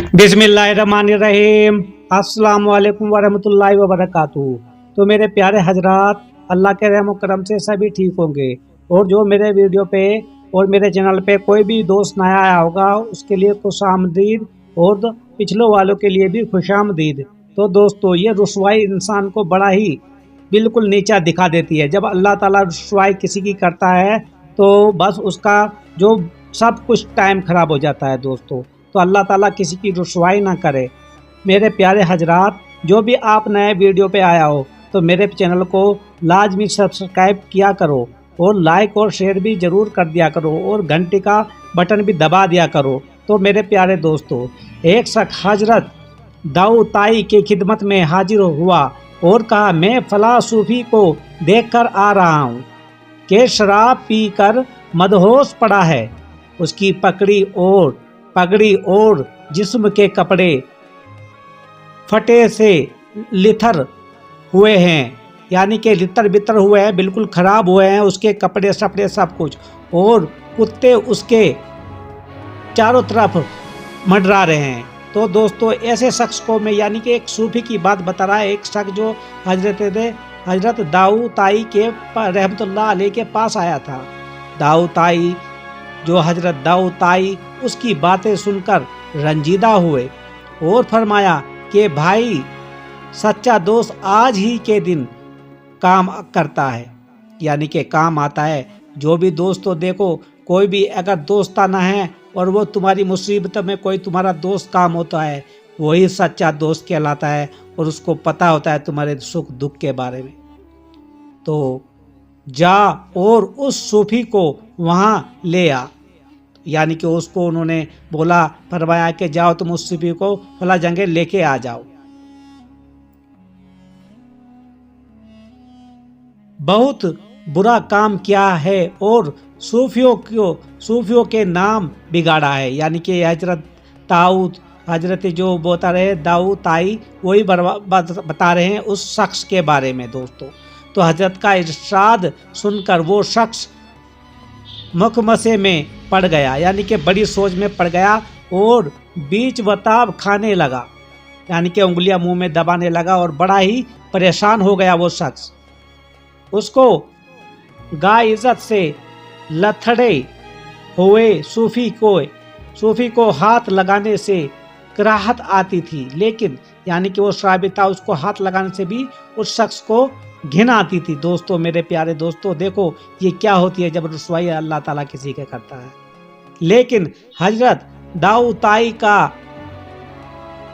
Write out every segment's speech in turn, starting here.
बिस्मिल्लाहिर्रहमानिर्रहीम। अस्सलाम वालेकुम वरहमतुल्लाहि वबरकातुहू। तो मेरे प्यारे हजरात, अल्लाह के रहम करम से सभी ठीक होंगे। और जो मेरे वीडियो पे और मेरे चैनल पे कोई भी दोस्त नया आया होगा उसके लिए खुश आमदीद, और पिछले वालों के लिए भी खुश आमदीद। तो दोस्तों, ये रुसवाई इंसान को बड़ा ही बिल्कुल नीचा दिखा देती है। जब अल्लाह ताला रुसवाई किसी की करता है तो बस उसका जो सब कुछ टाइम खराब हो जाता है दोस्तों। तो अल्लाह ताला किसी की रुसवाई ना करे। मेरे प्यारे हजरात, जो भी आप नए वीडियो पे आया हो तो मेरे चैनल को लाजमी सब्सक्राइब किया करो, और लाइक और शेयर भी ज़रूर कर दिया करो, और घंटी का बटन भी दबा दिया करो। तो मेरे प्यारे दोस्तों, एक शख्स हजरत दाऊद ताई की खिदमत में हाजिर हुआ और कहा, मैं फला सूफी को देखकर आ रहा हूँ कि शराब पीकर मदहोश पड़ा है। उसकी पगड़ी और जिस्म के कपड़े फटे से लिथर हुए हैं, यानी कि लितर बितर हुए हैं, बिल्कुल ख़राब हुए हैं उसके कपड़े सपड़े सब कुछ, और कुत्ते उसके चारों तरफ मंडरा रहे हैं। तो दोस्तों, ऐसे शख्स को मैं, यानी कि एक सूफी की बात बता रहा है, एक शख्स जो हजरत दाऊद ताई के रहमतुल्लाह अलैह के पास आया था। दाऊद ताई, जो हजरत दाऊद ताई उसकी बातें सुनकर रंजीदा हुए और फरमाया कि भाई, सच्चा दोस्त आज ही के दिन काम करता है, यानी कि काम आता है। जो भी दोस्तों देखो, कोई भी अगर दोस्ताना है और वो तुम्हारी मुसीबत में कोई तुम्हारा दोस्त काम होता है, वही सच्चा दोस्त कहलाता है, और उसको पता होता है तुम्हारे सुख दुख के बारे में। तो जा और उस सूफी को वहाँ ले आ, यानी कि उसको उन्होंने बोला, फरमाया कि जाओ तुम उस सूफी को फला जगह लेके आ जाओ। बहुत बुरा काम किया है और सूफियों के नाम बिगाड़ा है, यानी कि हजरत जो बता रहे दाऊद ताई, वही बता रहे हैं उस शख्स के बारे में दोस्तों। तो हजरत का इरशाद सुनकर वो शख्स मुखमसे में पड़ गया, यानी कि बड़ी सोच में पड़ गया, और बीच बताब खाने लगा, यानी कि उंगलियां मुंह में दबाने लगा, और बड़ा ही परेशान हो गया वो शख्स। उसको गाय इज्जत से लथड़े हुए सूफी को हाथ लगाने से कराहत आती थी, लेकिन यानी कि वो शराबी था, उसको हाथ लगाने से भी उस शख्स को घिन आती थी। दोस्तों, मेरे प्यारे दोस्तों, देखो ये क्या होती है जब रुसवाई अल्लाह ताला किसी के करता है। लेकिन हजरत दाऊद ताई का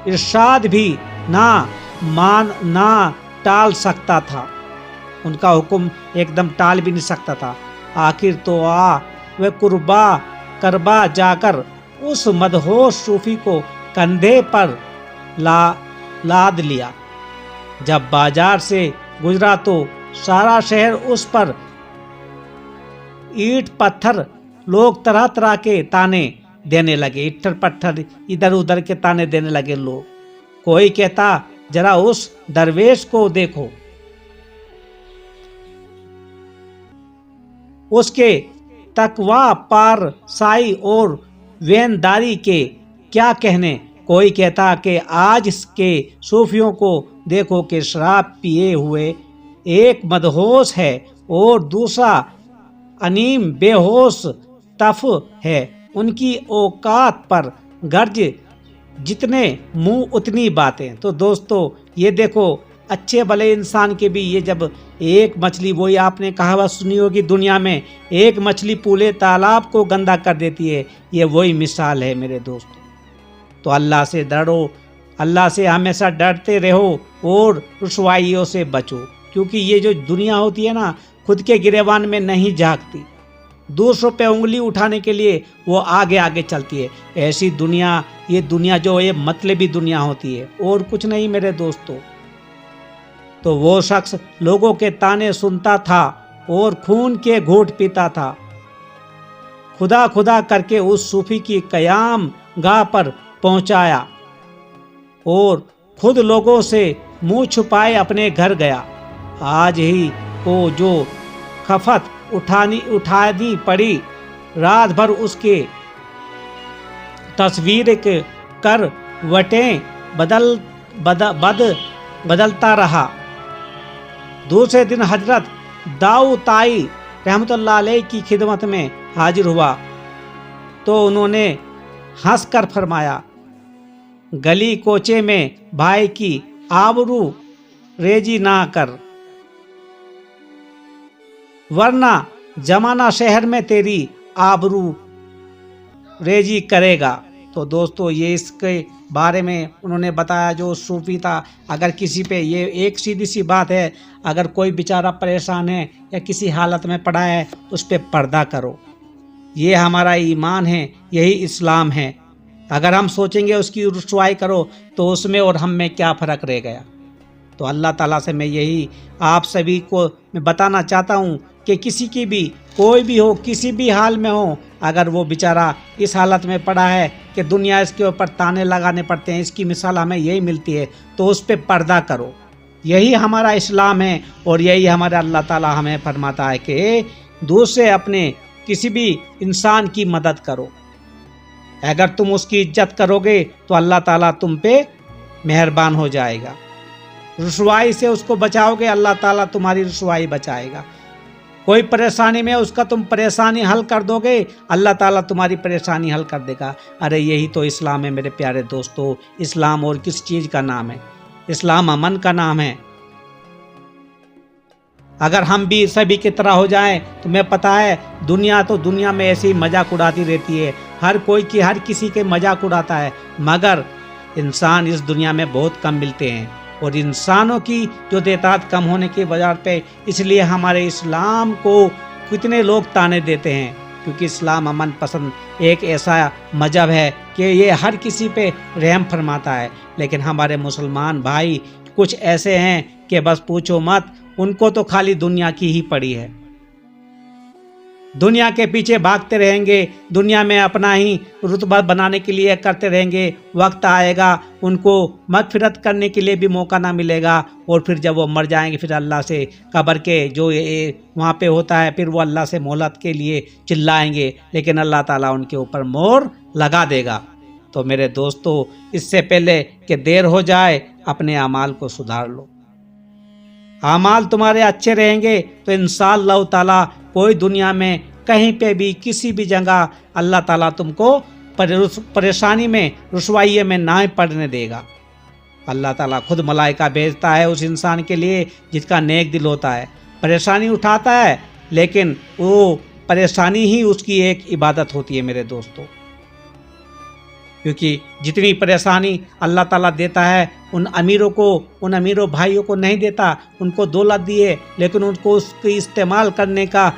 इरशाद भी ना टाल सकता था, उनका हुक्म एकदम टाल भी नहीं सकता था। आखिर तो वे करबा जाकर उस मदहोश सूफी को कंधे पर लाद लिया। जब बाजार से गुजरा तो सारा शहर उस पर ईंट पत्थर, लोग तरह तरह के ताने देने लगे, इट्ठर पत्थर इधर उधर के ताने देने लगे लोग। कोई कहता, जरा उस दरवेश को देखो, उसके तकवा पार साई और वेनदारी के क्या कहने। कोई कहता कि आज के सूफियों को देखो कि शराब पिए हुए एक मदहोश है और दूसरा अनीम बेहोश तफ है, उनकी औकात पर गर्ज जितने मुंह उतनी बातें। तो दोस्तों, ये देखो, अच्छे भले इंसान के भी ये जब एक मछली, वही आपने कहावत सुनी होगी, दुनिया में एक मछली पूरे तालाब को गंदा कर देती है, ये वही मिसाल है मेरे दोस्तों। तो अल्लाह से डरो, अल्लाह से हमेशा डरते रहो और रुसवाइयों से बचो, क्योंकि ये जो दुनिया होती है ना, खुद के गिरेबान में नहीं झांकती, दूसरों पे उंगली उठाने के लिए वो आगे आगे चलती है। ऐसी दुनिया, ये दुनिया जो है मतलबी दुनिया होती है, और कुछ नहीं मेरे दोस्तों। तो वो शख्स लोगों के ताने सुनता था और खून के घूंट पीता था। खुदा खुदा करके उस सूफी की कयाम गाह पर पहुंचाया और खुद लोगों से मुंह छुपाए अपने घर गया। आज ही को जो खफत उठानी पड़ी, रात भर उसके तस्वीर कर वटें बदलता रहा। दूसरे दिन हजरत दाऊद ताई रहमतुल्लाह अलैह की खिदमत में हाजिर हुआ तो उन्होंने हंसकर फरमाया, गली कोचे में भाई की आबरू रेजी ना कर, वरना जमाना शहर में तेरी आबरू रेजी करेगा। तो दोस्तों ये इसके बारे में उन्होंने बताया जो सूफी था, अगर किसी पे, ये एक सीधी सी बात है, अगर कोई बेचारा परेशान है या किसी हालत में पड़ा है उस पे पर्दा करो। ये हमारा ईमान है, यही इस्लाम है। अगर हम सोचेंगे उसकी रुसवाई करो तो उसमें और हम में क्या फ़र्क रह गया। तो अल्लाह ताला से मैं यही आप सभी को मैं बताना चाहता हूँ कि किसी की भी, कोई भी हो, किसी भी हाल में हो, अगर वो बेचारा इस हालत में पड़ा है कि दुनिया इसके ऊपर ताने लगाने पड़ते हैं, इसकी मिसाल हमें यही मिलती है, तो उस पर पर्दा करो। यही हमारा इस्लाम है और यही हमारा अल्लाह ताला हमें फरमाता है कि दूसरे अपने किसी भी इंसान की मदद करो। अगर तुम उसकी इज्जत करोगे तो अल्लाह ताला तुम पे मेहरबान हो जाएगा। रुसवाई से उसको बचाओगे, अल्लाह ताला तुम्हारी रुसवाई बचाएगा। कोई परेशानी में उसका तुम परेशानी हल कर दोगे, अल्लाह ताला तुम्हारी परेशानी हल कर देगा। अरे यही तो इस्लाम है मेरे प्यारे दोस्तों। इस्लाम और किस चीज़ का नाम है? इस्लाम अमन का नाम है। अगर हम भी सभी की तरह हो जाएं, तुम्हें पता है दुनिया में ऐसे ही मजाक उड़ाती रहती है, हर किसी के मजाक उड़ाता है, मगर इंसान इस दुनिया में बहुत कम मिलते हैं। और इंसानों की जो तादाद कम होने की वजह पे इसलिए हमारे इस्लाम को कितने लोग ताने देते हैं, क्योंकि इस्लाम अमन पसंद एक ऐसा मजहब है कि ये हर किसी पे रहम फरमाता है। लेकिन हमारे मुसलमान भाई कुछ ऐसे हैं कि बस पूछो मत, उनको तो खाली दुनिया की ही पड़ी है। दुनिया के पीछे भागते रहेंगे, दुनिया में अपना ही रुतबा बनाने के लिए करते रहेंगे। वक्त आएगा उनको मगफिरत करने के लिए भी मौका ना मिलेगा, और फिर जब वो मर जाएंगे फिर अल्लाह से कब्र के जो वहाँ पे होता है, फिर वो अल्लाह से मोहलत के लिए चिल्लाएंगे, लेकिन अल्लाह ताला उनके ऊपर मोहर लगा देगा। तो मेरे दोस्तों, इससे पहले कि देर हो जाए अपने अमाल को सुधार लो। अमाल तुम्हारे अच्छे रहेंगे तो इंशाअल्लाह ताला कोई दुनिया में कहीं पे भी किसी भी जगह अल्लाह ताला तुमको परेशानी में, रुसवाई में ना पड़ने देगा। अल्लाह ताला खुद मलाइका भेजता है उस इंसान के लिए जिसका नेक दिल होता है। परेशानी उठाता है, लेकिन वो परेशानी ही उसकी एक इबादत होती है मेरे दोस्तों। क्योंकि जितनी परेशानी अल्लाह ताला देता है उन अमीरों भाइयों को नहीं देता। उनको दौलत दिए, लेकिन उनको उसकी इस्तेमाल करने का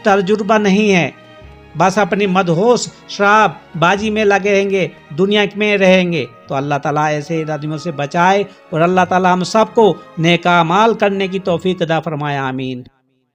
तजुर्बा नहीं है। बस अपनी मदहोश शराब बाजी में लगे रहेंगे, दुनिया में रहेंगे। तो अल्लाह ताला ऐसे आदमियों से बचाए और अल्लाह ताला हम सबको नेक अमाल करने की तौफीक अता फरमाए। आमीन।